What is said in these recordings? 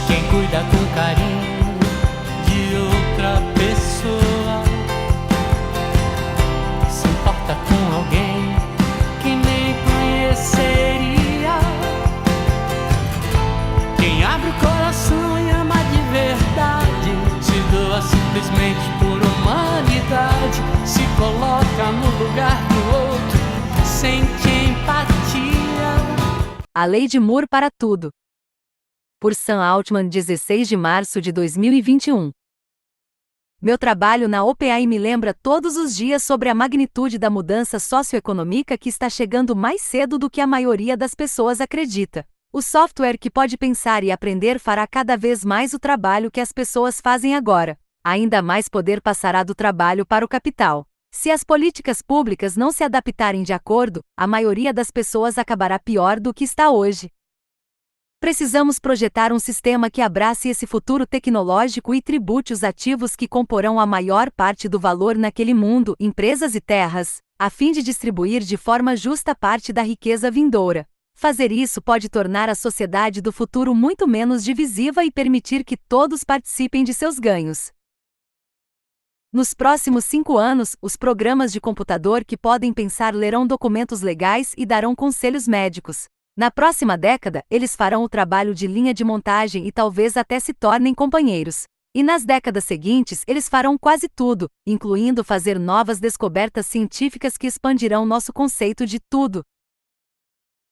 Quem cuida com carinho de outra pessoa se importa com alguém que nem conheceria. Quem abre o coração e ama de verdade se doa simplesmente por humanidade, se coloca no lugar do outro, sente empatia. A Lei de Moore para tudo. Por Sam Altman, 16 de março de 2021. Meu trabalho na OpenAI me lembra todos os dias sobre a magnitude da mudança socioeconômica que está chegando mais cedo do que a maioria das pessoas acredita. O software que pode pensar e aprender fará cada vez mais o trabalho que as pessoas fazem agora. Ainda mais poder passará do trabalho para o capital. Se as políticas públicas não se adaptarem de acordo, a maioria das pessoas acabará pior do que está hoje. Precisamos projetar um sistema que abrace esse futuro tecnológico e tribute os ativos que comporão a maior parte do valor naquele mundo, empresas e terras, a fim de distribuir de forma justa parte da riqueza vindoura. Fazer isso pode tornar a sociedade do futuro muito menos divisiva e permitir que todos participem de seus ganhos. Nos próximos 5 anos, os programas de computador que podem pensar lerão documentos legais e darão conselhos médicos. Na próxima década, eles farão o trabalho de linha de montagem e talvez até se tornem companheiros. E nas décadas seguintes, eles farão quase tudo, incluindo fazer novas descobertas científicas que expandirão nosso conceito de tudo.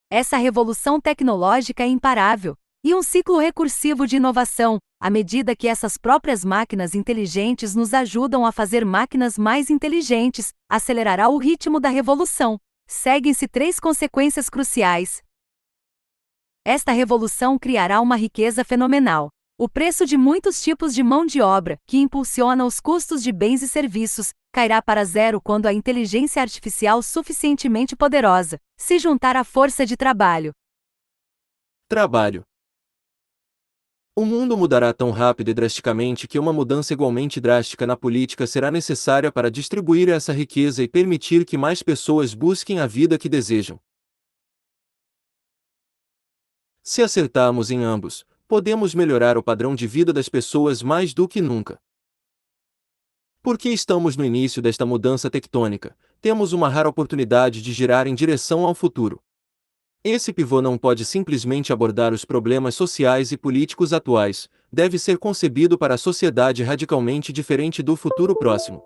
Essa revolução tecnológica é imparável, e um ciclo recursivo de inovação, à medida que essas próprias máquinas inteligentes nos ajudam a fazer máquinas mais inteligentes, acelerará o ritmo da revolução. Seguem-se 3 consequências cruciais. Esta revolução criará uma riqueza fenomenal. O preço de muitos tipos de mão de obra, que impulsiona os custos de bens e serviços, cairá para zero quando a inteligência artificial suficientemente poderosa se juntar à força de trabalho. Trabalho. O mundo mudará tão rápido e drasticamente que uma mudança igualmente drástica na política será necessária para distribuir essa riqueza e permitir que mais pessoas busquem a vida que desejam. Se acertarmos em ambos, podemos melhorar o padrão de vida das pessoas mais do que nunca. Porque estamos no início desta mudança tectônica, temos uma rara oportunidade de girar em direção ao futuro. Esse pivô não pode simplesmente abordar os problemas sociais e políticos atuais, deve ser concebido para a sociedade radicalmente diferente do futuro próximo.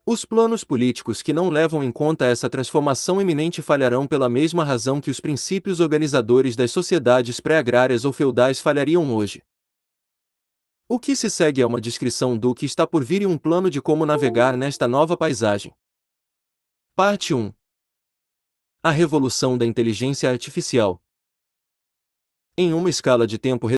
Os planos políticos que não levam em conta essa transformação iminente falharão pela mesma razão que os princípios organizadores das sociedades pré-agrárias ou feudais falhariam hoje. O que se segue é uma descrição do que está por vir e um plano de como navegar nesta nova paisagem. Parte 1. A revolução da inteligência artificial. Em uma escala de tempo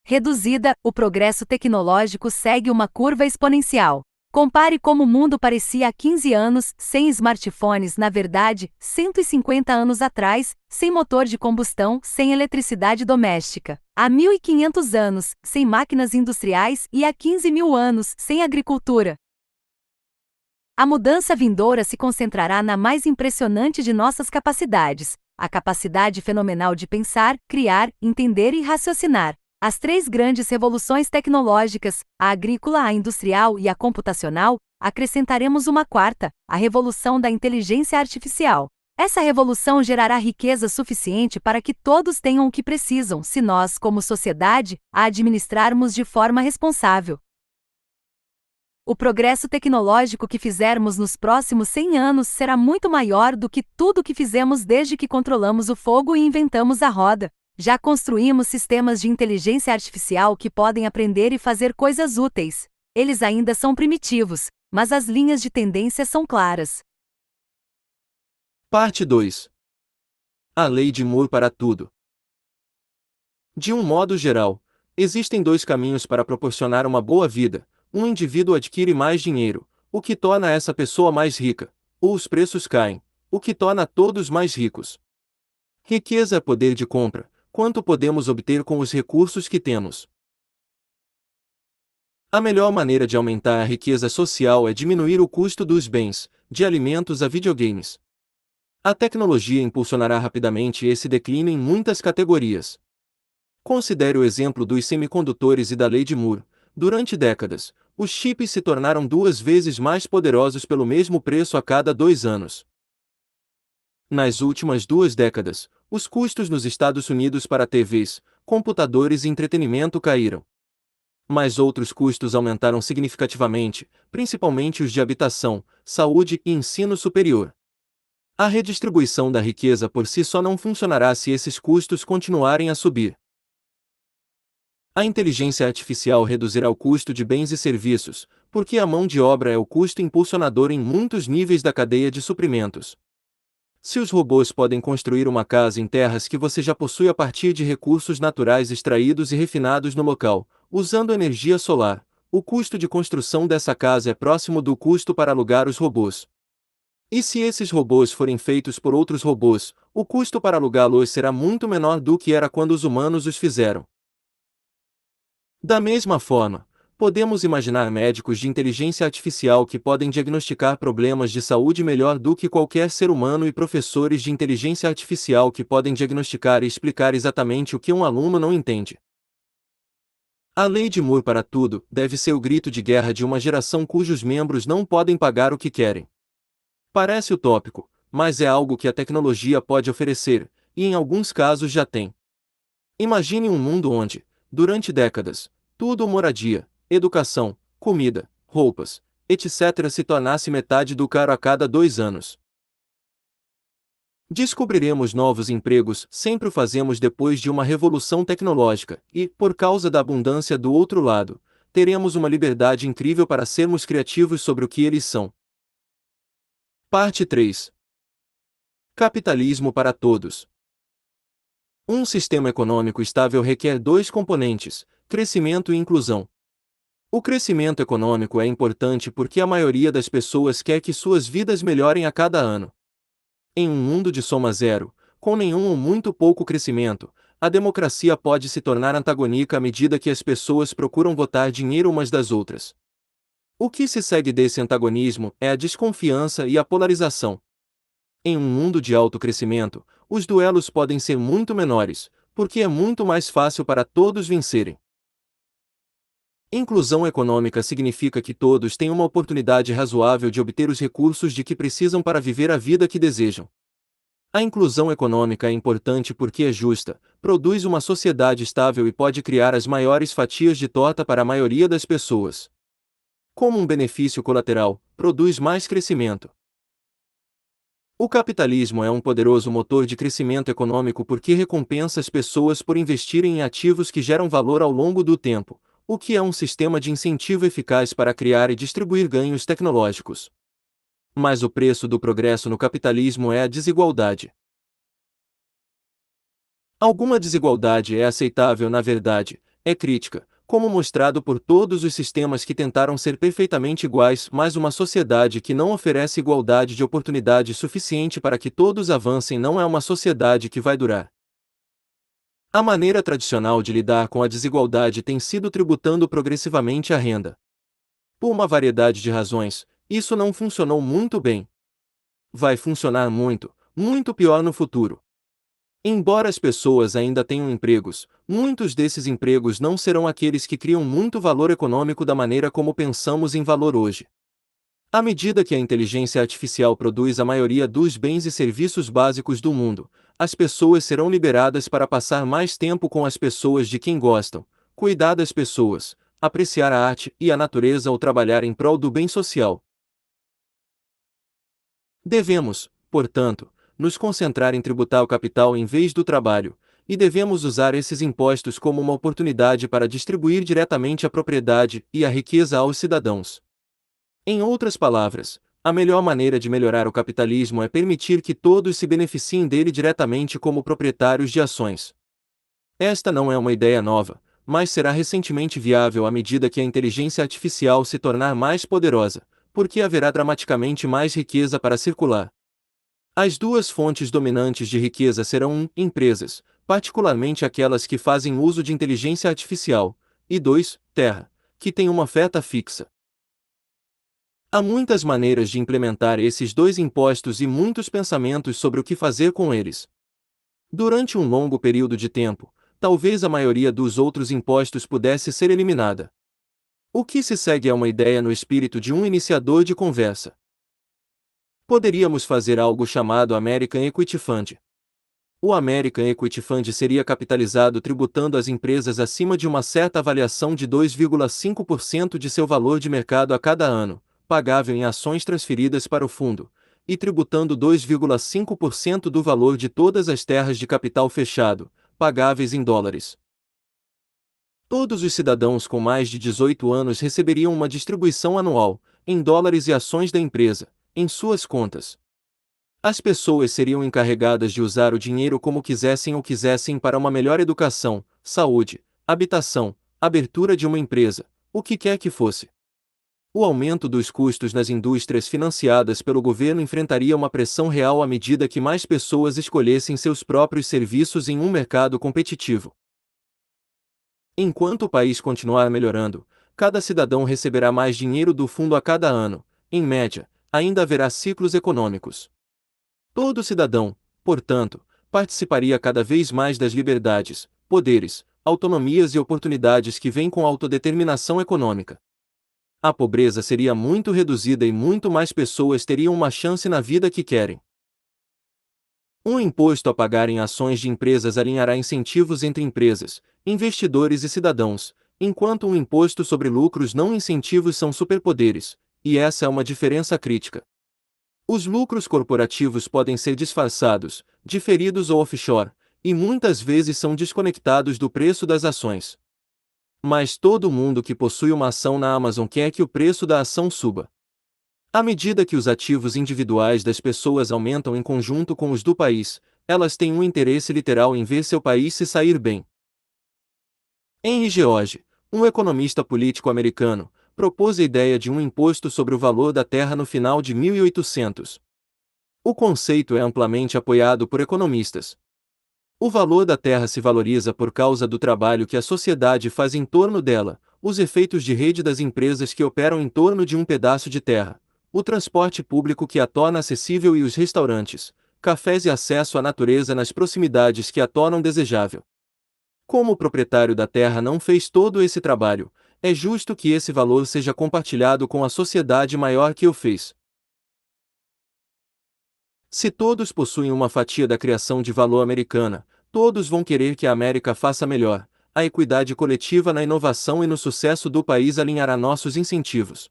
reduzida, o progresso tecnológico segue uma curva exponencial. Compare como o mundo parecia há 15 anos, sem smartphones, na verdade, 150 anos atrás, sem motor de combustão, sem eletricidade doméstica. Há 1.500 anos, sem máquinas industriais e há 15.000 anos, sem agricultura. A mudança vindoura se concentrará na mais impressionante de nossas capacidades, a capacidade fenomenal de pensar, criar, entender e raciocinar. As 3 grandes revoluções tecnológicas, a agrícola, a industrial e a computacional, acrescentaremos uma 4ª, a revolução da inteligência artificial. Essa revolução gerará riqueza suficiente para que todos tenham o que precisam se nós, como sociedade, a administrarmos de forma responsável. O progresso tecnológico que fizermos nos próximos 100 anos será muito maior do que tudo o que fizemos desde que controlamos o fogo e inventamos a roda. Já construímos sistemas de inteligência artificial que podem aprender e fazer coisas úteis. Eles ainda são primitivos, mas as linhas de tendência são claras. Parte 2. A Lei de Moore para tudo. De um modo geral, existem 2 caminhos para proporcionar uma boa vida. Um indivíduo adquire mais dinheiro, o que torna essa pessoa mais rica, ou os preços caem, o que torna todos mais ricos. Riqueza é poder de compra. Quanto podemos obter com os recursos que temos? A melhor maneira de aumentar a riqueza social é diminuir o custo dos bens, de alimentos a videogames. A tecnologia impulsionará rapidamente esse declínio em muitas categorias. Considere o exemplo dos semicondutores e da lei de Moore. Durante décadas, os chips se tornaram 2 vezes mais poderosos pelo mesmo preço a cada 2 anos. Nas últimas 2 décadas, os custos nos Estados Unidos para TVs, computadores e entretenimento caíram. Mas outros custos aumentaram significativamente, principalmente os de habitação, saúde e ensino superior. A redistribuição da riqueza por si só não funcionará se esses custos continuarem a subir. A inteligência artificial reduzirá o custo de bens e serviços, porque a mão de obra é o custo impulsionador em muitos níveis da cadeia de suprimentos. Se os robôs podem construir uma casa em terras que você já possui a partir de recursos naturais extraídos e refinados no local, usando energia solar, o custo de construção dessa casa é próximo do custo para alugar os robôs. E se esses robôs forem feitos por outros robôs, o custo para alugá-los será muito menor do que era quando os humanos os fizeram. Da mesma forma, podemos imaginar médicos de inteligência artificial que podem diagnosticar problemas de saúde melhor do que qualquer ser humano e professores de inteligência artificial que podem diagnosticar e explicar exatamente o que um aluno não entende. A lei de Moore para tudo deve ser o grito de guerra de uma geração cujos membros não podem pagar o que querem. Parece utópico, mas é algo que a tecnologia pode oferecer, e em alguns casos já tem. Imagine um mundo onde, durante décadas, tudo moradia, educação, comida, roupas, etc. se tornasse metade do caro a cada 2 anos. Descobriremos novos empregos, sempre o fazemos depois de uma revolução tecnológica, e, por causa da abundância do outro lado, teremos uma liberdade incrível para sermos criativos sobre o que eles são. Parte 3. Capitalismo para todos. Um sistema econômico estável requer 2 componentes: crescimento e inclusão. O crescimento econômico é importante porque a maioria das pessoas quer que suas vidas melhorem a cada ano. Em um mundo de soma zero, com nenhum ou muito pouco crescimento, a democracia pode se tornar antagônica à medida que as pessoas procuram votar dinheiro umas das outras. O que se segue desse antagonismo é a desconfiança e a polarização. Em um mundo de alto crescimento, os duelos podem ser muito menores, porque é muito mais fácil para todos vencerem. Inclusão econômica significa que todos têm uma oportunidade razoável de obter os recursos de que precisam para viver a vida que desejam. A inclusão econômica é importante porque é justa, produz uma sociedade estável e pode criar as maiores fatias de torta para a maioria das pessoas. Como um benefício colateral, produz mais crescimento. O capitalismo é um poderoso motor de crescimento econômico porque recompensa as pessoas por investirem em ativos que geram valor ao longo do tempo, o que é um sistema de incentivo eficaz para criar e distribuir ganhos tecnológicos. Mas o preço do progresso no capitalismo é a desigualdade. Alguma desigualdade é aceitável na verdade, é crítica, como mostrado por todos os sistemas que tentaram ser perfeitamente iguais, mas uma sociedade que não oferece igualdade de oportunidade suficiente para que todos avancem não é uma sociedade que vai durar. A maneira tradicional de lidar com a desigualdade tem sido tributando progressivamente a renda. Por uma variedade de razões, isso não funcionou muito bem. Vai funcionar muito, muito pior no futuro. Embora as pessoas ainda tenham empregos, muitos desses empregos não serão aqueles que criam muito valor econômico da maneira como pensamos em valor hoje. À medida que a inteligência artificial produz a maioria dos bens e serviços básicos do mundo, as pessoas serão liberadas para passar mais tempo com as pessoas de quem gostam, cuidar das pessoas, apreciar a arte e a natureza ou trabalhar em prol do bem social. Devemos, portanto, nos concentrar em tributar o capital em vez do trabalho, e devemos usar esses impostos como uma oportunidade para distribuir diretamente a propriedade e a riqueza aos cidadãos. Em outras palavras, a melhor maneira de melhorar o capitalismo é permitir que todos se beneficiem dele diretamente como proprietários de ações. Esta não é uma ideia nova, mas será recentemente viável à medida que a inteligência artificial se tornar mais poderosa, porque haverá dramaticamente mais riqueza para circular. As 2 fontes dominantes de riqueza serão 1. Empresas, particularmente aquelas que fazem uso de inteligência artificial, e 2. Terra, que tem uma oferta fixa. Há muitas maneiras de implementar esses 2 impostos e muitos pensamentos sobre o que fazer com eles. Durante um longo período de tempo, talvez a maioria dos outros impostos pudesse ser eliminada. O que se segue é uma ideia no espírito de um iniciador de conversa. Poderíamos fazer algo chamado American Equity Fund. O American Equity Fund seria capitalizado tributando as empresas acima de uma certa avaliação de 2,5% de seu valor de mercado a cada ano, pagável em ações transferidas para o fundo, e tributando 2,5% do valor de todas as terras de capital fechado, pagáveis em dólares. Todos os cidadãos com mais de 18 anos receberiam uma distribuição anual, em dólares e ações da empresa, em suas contas. As pessoas seriam encarregadas de usar o dinheiro como quisessem ou quisessem para uma melhor educação, saúde, habitação, abertura de uma empresa, o que quer que fosse. O aumento dos custos nas indústrias financiadas pelo governo enfrentaria uma pressão real à medida que mais pessoas escolhessem seus próprios serviços em um mercado competitivo. Enquanto o país continuar melhorando, cada cidadão receberá mais dinheiro do fundo a cada ano, em média, ainda haverá ciclos econômicos. Todo cidadão, portanto, participaria cada vez mais das liberdades, poderes, autonomias e oportunidades que vêm com a autodeterminação econômica. A pobreza seria muito reduzida e muito mais pessoas teriam uma chance na vida que querem. Um imposto a pagar em ações de empresas alinhará incentivos entre empresas, investidores e cidadãos, enquanto um imposto sobre lucros não incentivos são superpoderes, e essa é uma diferença crítica. Os lucros corporativos podem ser disfarçados, diferidos ou offshore, e muitas vezes são desconectados do preço das ações. Mas todo mundo que possui uma ação na Amazon quer que o preço da ação suba. À medida que os ativos individuais das pessoas aumentam em conjunto com os do país, elas têm um interesse literal em ver seu país se sair bem. Henry George, um economista político americano, propôs a ideia de um imposto sobre o valor da terra no final de 1800. O conceito é amplamente apoiado por economistas. O valor da terra se valoriza por causa do trabalho que a sociedade faz em torno dela, os efeitos de rede das empresas que operam em torno de um pedaço de terra, o transporte público que a torna acessível e os restaurantes, cafés e acesso à natureza nas proximidades que a tornam desejável. Como o proprietário da terra não fez todo esse trabalho, é justo que esse valor seja compartilhado com a sociedade maior que o fez. Se todos possuem uma fatia da criação de valor americana, todos vão querer que a América faça melhor. A equidade coletiva na inovação e no sucesso do país alinhará nossos incentivos.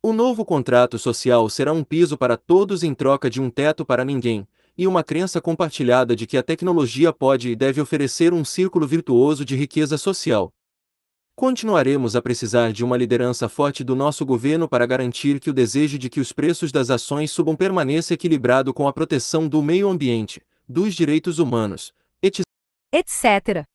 O novo contrato social será um piso para todos em troca de um teto para ninguém, e uma crença compartilhada de que a tecnologia pode e deve oferecer um círculo virtuoso de riqueza social. Continuaremos a precisar de uma liderança forte do nosso governo para garantir que o desejo de que os preços das ações subam permaneça equilibrado com a proteção do meio ambiente, dos direitos humanos, etc.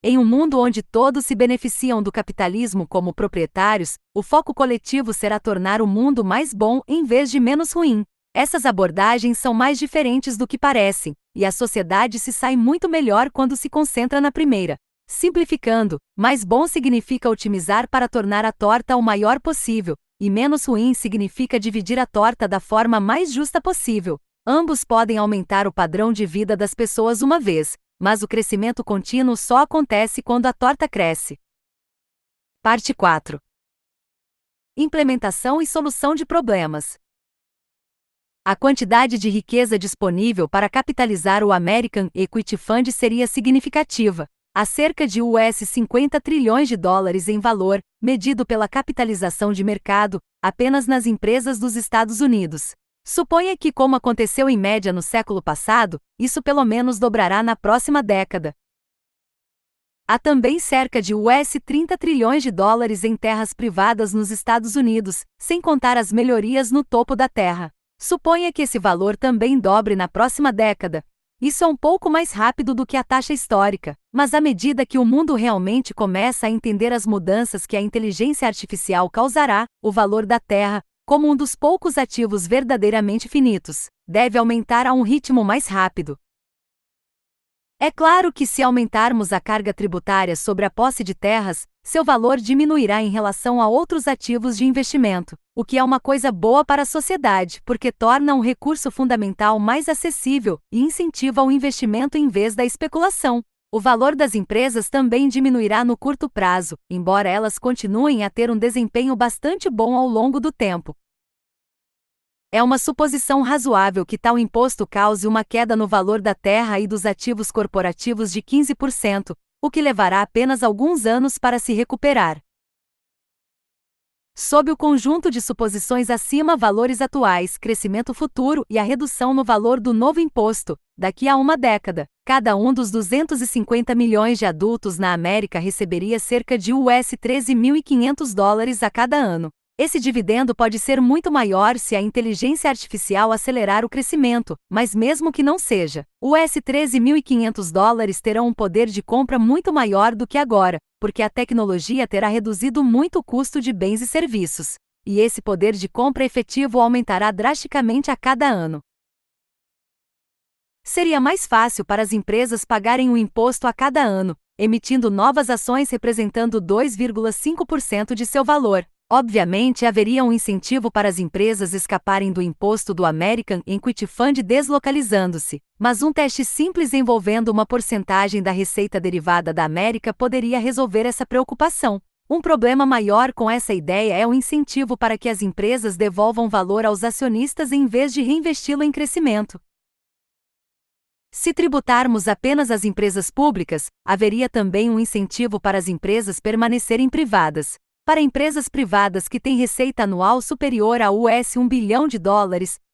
Em um mundo onde todos se beneficiam do capitalismo como proprietários, o foco coletivo será tornar o mundo mais bom em vez de menos ruim. Essas abordagens são mais diferentes do que parecem, e a sociedade se sai muito melhor quando se concentra na primeira. Simplificando, mais bom significa otimizar para tornar a torta o maior possível, e menos ruim significa dividir a torta da forma mais justa possível. Ambos podem aumentar o padrão de vida das pessoas uma vez, mas o crescimento contínuo só acontece quando a torta cresce. Parte 4. Implementação e solução de problemas. A quantidade de riqueza disponível para capitalizar o American Equity Fund seria significativa. Há cerca de US$ 50 trilhões em valor, medido pela capitalização de mercado, apenas nas empresas dos Estados Unidos. Suponha que, como aconteceu em média no século passado, isso pelo menos dobrará na próxima década. Há também cerca de US$ 30 trilhões em terras privadas nos Estados Unidos, sem contar as melhorias no topo da terra. Suponha que esse valor também dobre na próxima década. Isso é um pouco mais rápido do que a taxa histórica, mas à medida que o mundo realmente começa a entender as mudanças que a inteligência artificial causará, o valor da Terra, como um dos poucos ativos verdadeiramente finitos, deve aumentar a um ritmo mais rápido. É claro que se aumentarmos a carga tributária sobre a posse de terras, seu valor diminuirá em relação a outros ativos de investimento, o que é uma coisa boa para a sociedade, porque torna um recurso fundamental mais acessível e incentiva o investimento em vez da especulação. O valor das empresas também diminuirá no curto prazo, embora elas continuem a ter um desempenho bastante bom ao longo do tempo. É uma suposição razoável que tal imposto cause uma queda no valor da terra e dos ativos corporativos de 15%, o que levará apenas alguns anos para se recuperar. Sob o conjunto de suposições acima, valores atuais, crescimento futuro e a redução no valor do novo imposto, daqui a uma década, cada um dos 250 milhões de adultos na América receberia cerca de US$ 13.500 a cada ano. Esse dividendo pode ser muito maior se a inteligência artificial acelerar o crescimento, mas mesmo que não seja, US$ 13.500 terão um poder de compra muito maior do que agora, porque a tecnologia terá reduzido muito o custo de bens e serviços. E esse poder de compra efetivo aumentará drasticamente a cada ano. Seria mais fácil para as empresas pagarem o imposto a cada ano, emitindo novas ações representando 2,5% de seu valor. Obviamente, haveria um incentivo para as empresas escaparem do imposto do American Equity Fund deslocalizando-se, mas um teste simples envolvendo uma porcentagem da receita derivada da América poderia resolver essa preocupação. Um problema maior com essa ideia é o incentivo para que as empresas devolvam valor aos acionistas em vez de reinvesti-lo em crescimento. Se tributarmos apenas as empresas públicas, haveria também um incentivo para as empresas permanecerem privadas. Para empresas privadas que têm receita anual superior a US$ 1 bilhão,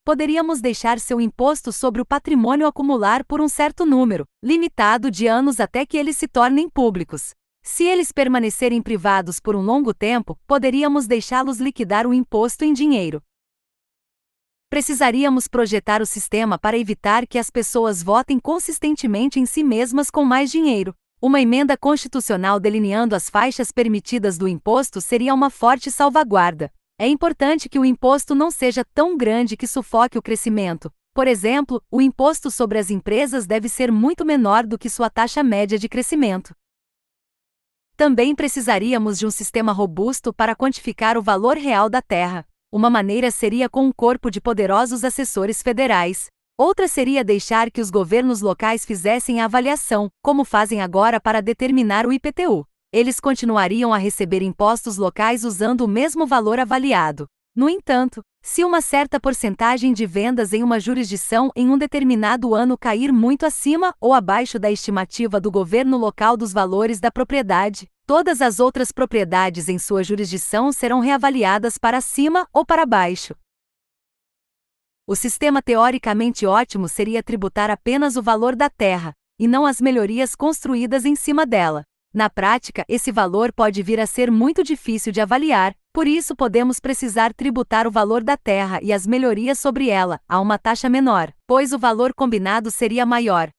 poderíamos deixar seu imposto sobre o patrimônio acumular por um certo número, limitado de anos até que eles se tornem públicos. Se eles permanecerem privados por um longo tempo, poderíamos deixá-los liquidar o imposto em dinheiro. Precisaríamos projetar o sistema para evitar que as pessoas votem consistentemente em si mesmas com mais dinheiro. Uma emenda constitucional delineando as faixas permitidas do imposto seria uma forte salvaguarda. É importante que o imposto não seja tão grande que sufoque o crescimento. Por exemplo, o imposto sobre as empresas deve ser muito menor do que sua taxa média de crescimento. Também precisaríamos de um sistema robusto para quantificar o valor real da terra. Uma maneira seria com um corpo de poderosos assessores federais. Outra seria deixar que os governos locais fizessem a avaliação, como fazem agora para determinar o IPTU. Eles continuariam a receber impostos locais usando o mesmo valor avaliado. No entanto, se uma certa porcentagem de vendas em uma jurisdição em um determinado ano cair muito acima ou abaixo da estimativa do governo local dos valores da propriedade, todas as outras propriedades em sua jurisdição serão reavaliadas para cima ou para baixo. O sistema teoricamente ótimo seria tributar apenas o valor da terra, e não as melhorias construídas em cima dela. Na prática, esse valor pode vir a ser muito difícil de avaliar, por isso podemos precisar tributar o valor da terra e as melhorias sobre ela, a uma taxa menor, pois o valor combinado seria maior.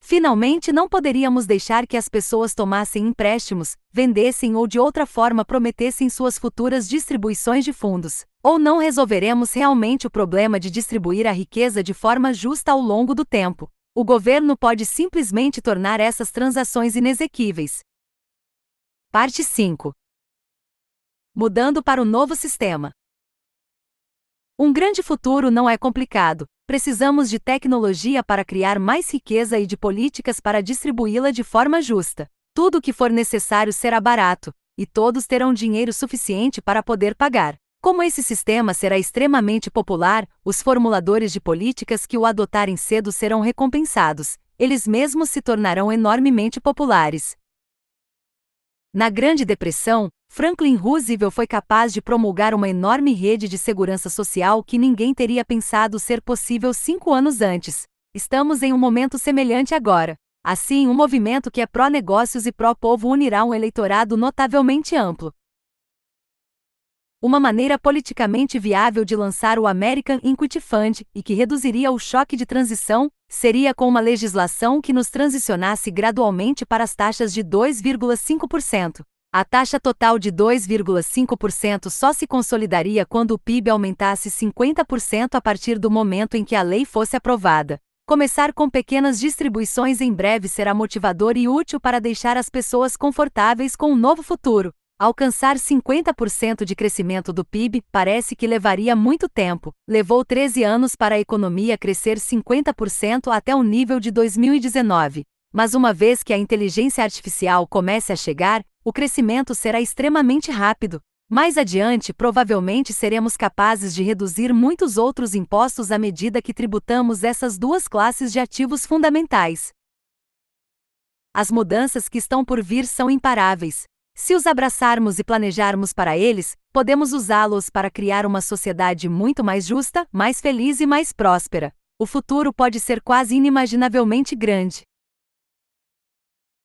Finalmente, não poderíamos deixar que as pessoas tomassem empréstimos, vendessem ou de outra forma prometessem suas futuras distribuições de fundos. Ou não resolveremos realmente o problema de distribuir a riqueza de forma justa ao longo do tempo. O governo pode simplesmente tornar essas transações inexequíveis. Parte 5. Mudando para o novo sistema. Um grande futuro não é complicado. Precisamos de tecnologia para criar mais riqueza e de políticas para distribuí-la de forma justa. Tudo o que for necessário será barato, e todos terão dinheiro suficiente para poder pagar. Como esse sistema será extremamente popular, os formuladores de políticas que o adotarem cedo serão recompensados. Eles mesmos se tornarão enormemente populares. Na Grande Depressão, Franklin Roosevelt foi capaz de promulgar uma enorme rede de segurança social que ninguém teria pensado ser possível 5 anos antes. Estamos em um momento semelhante agora. Assim, um movimento que é pró-negócios e pró-povo unirá um eleitorado notavelmente amplo. Uma maneira politicamente viável de lançar o American Equity Fund, e que reduziria o choque de transição, seria com uma legislação que nos transicionasse gradualmente para as taxas de 2,5%. A taxa total de 2,5% só se consolidaria quando o PIB aumentasse 50% a partir do momento em que a lei fosse aprovada. Começar com pequenas distribuições em breve será motivador e útil para deixar as pessoas confortáveis com um novo futuro. Alcançar 50% de crescimento do PIB parece que levaria muito tempo. Levou 13 anos para a economia crescer 50% até o nível de 2019. Mas uma vez que a inteligência artificial comece a chegar, o crescimento será extremamente rápido. Mais adiante, provavelmente seremos capazes de reduzir muitos outros impostos à medida que tributamos essas duas classes de ativos fundamentais. As mudanças que estão por vir são imparáveis. Se os abraçarmos e planejarmos para eles, podemos usá-los para criar uma sociedade muito mais justa, mais feliz e mais próspera. O futuro pode ser quase inimaginavelmente grande.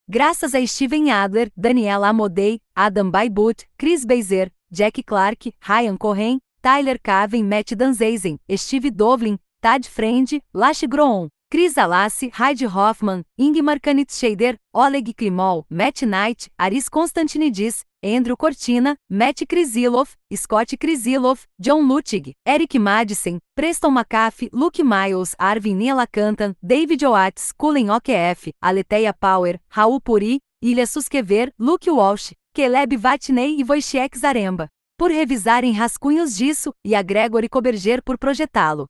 Graças a Steven Adler, Daniel Amodei, Adam Bybutt, Chris Beiser, Jack Clark, Ryan Cohen, Tyler Caven, Matt Danzeisen, Steve Dovlin, Tad Friend, Lash Groon, Chris Alassi, Heidi Hoffman, Ingmar Kanitscheider, Oleg Klimol, Matt Knight, Aris Konstantinidis, Andrew Cortina, Matt Krisilov, Scott Krisilov, John Luttig, Eric Madsen, Preston McAfee, Luke Miles, Arvin Nielakantan, David Oates, Cullen OQF, Aletheia Power, Raul Puri, Ilya Suskever, Luke Walsh, Caleb Vatney e Wojciech Zaremba, por revisarem rascunhos disso, e a Gregory Koberger por projetá-lo.